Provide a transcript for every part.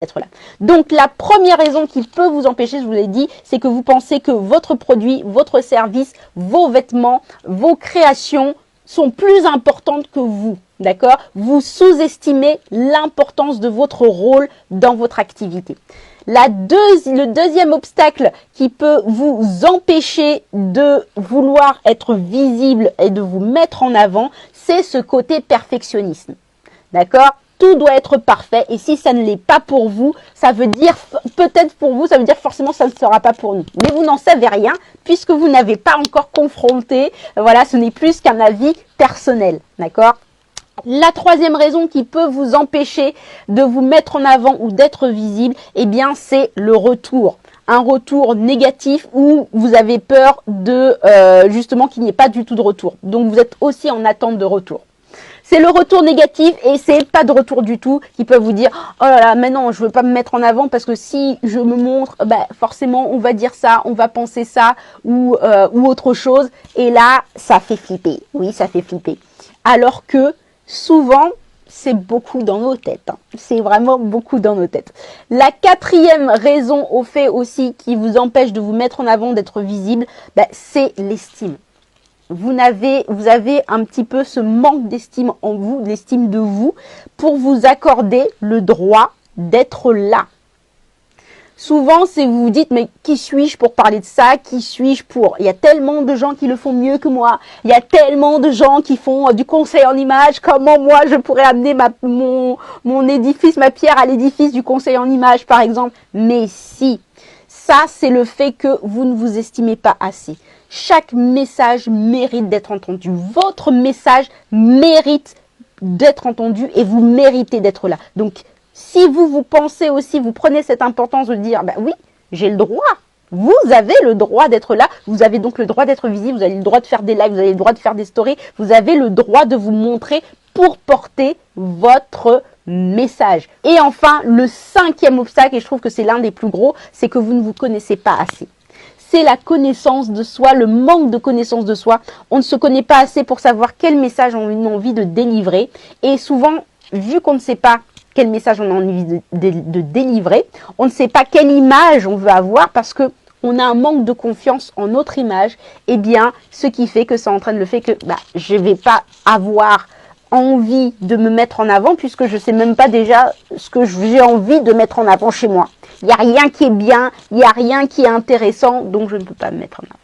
être là. Donc la première raison qui peut vous empêcher, je vous l'ai dit, c'est que vous pensez que votre produit, votre service, vos vêtements, vos créations sont plus importantes que vous. D'accord? Vous sous-estimez l'importance de votre rôle dans votre activité. Le deuxième obstacle qui peut vous empêcher de vouloir être visible et de vous mettre en avant, c'est ce côté perfectionnisme. D'accord? Tout doit être parfait et si ça ne l'est pas pour vous, ça veut dire, peut-être pour vous, ça veut dire forcément ça ne sera pas pour nous. Mais vous n'en savez rien puisque vous n'avez pas encore confronté, voilà, ce n'est plus qu'un avis personnel, d'accord? La troisième raison qui peut vous empêcher de vous mettre en avant ou d'être visible, eh bien c'est le retour. Un retour négatif où vous avez peur de justement qu'il n'y ait pas du tout de retour. Donc vous êtes aussi en attente de retour. C'est le retour négatif et c'est pas de retour du tout qui peut vous dire « Oh là là, mais non, je veux pas me mettre en avant parce que si je me montre, bah, forcément on va dire ça, on va penser ça ou autre chose. » Et là, ça fait flipper. Oui, ça fait flipper. Alors que souvent, c'est beaucoup dans nos têtes. Hein. C'est vraiment beaucoup dans nos têtes. La quatrième raison au fait aussi qui vous empêche de vous mettre en avant, d'être visible, bah, c'est l'estime. Vous avez un petit peu ce manque d'estime en vous, d'estime de vous, pour vous accorder le droit d'être là. Souvent, c'est vous vous dites, mais qui suis-je pour parler de ça? Qui suis-je pour? Il y a tellement de gens qui le font mieux que moi. Il y a tellement de gens qui font du conseil en image. Comment moi, je pourrais amener mon édifice, ma pierre à l'édifice du conseil en image, par exemple? Mais si, ça, c'est le fait que vous ne vous estimez pas assez. Chaque message mérite d'être entendu. Votre message mérite d'être entendu et vous méritez d'être là. Donc, si vous pensez aussi, vous prenez cette importance de dire, bah oui, j'ai le droit. Vous avez le droit d'être là. Vous avez donc le droit d'être visible. Vous avez le droit de faire des lives. Vous avez le droit de faire des stories. Vous avez le droit de vous montrer pour porter votre message. Et enfin, le cinquième obstacle, et je trouve que c'est l'un des plus gros, c'est que vous ne vous connaissez pas assez. C'est la connaissance de soi, le manque de connaissance de soi. On ne se connaît pas assez pour savoir quel message on a envie de délivrer. Et souvent, vu qu'on ne sait pas quel message on a envie de délivrer, on ne sait pas quelle image on veut avoir parce que on a un manque de confiance en notre image. Eh bien, ce qui fait que ça entraîne le fait que je ne vais pas avoir envie de me mettre en avant puisque je ne sais même pas déjà ce que j'ai envie de mettre en avant chez moi. Il n'y a rien qui est bien, il n'y a rien qui est intéressant, donc je ne peux pas me mettre en avant.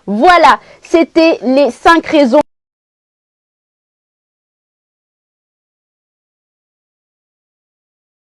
Voilà, c'était les 5 raisons.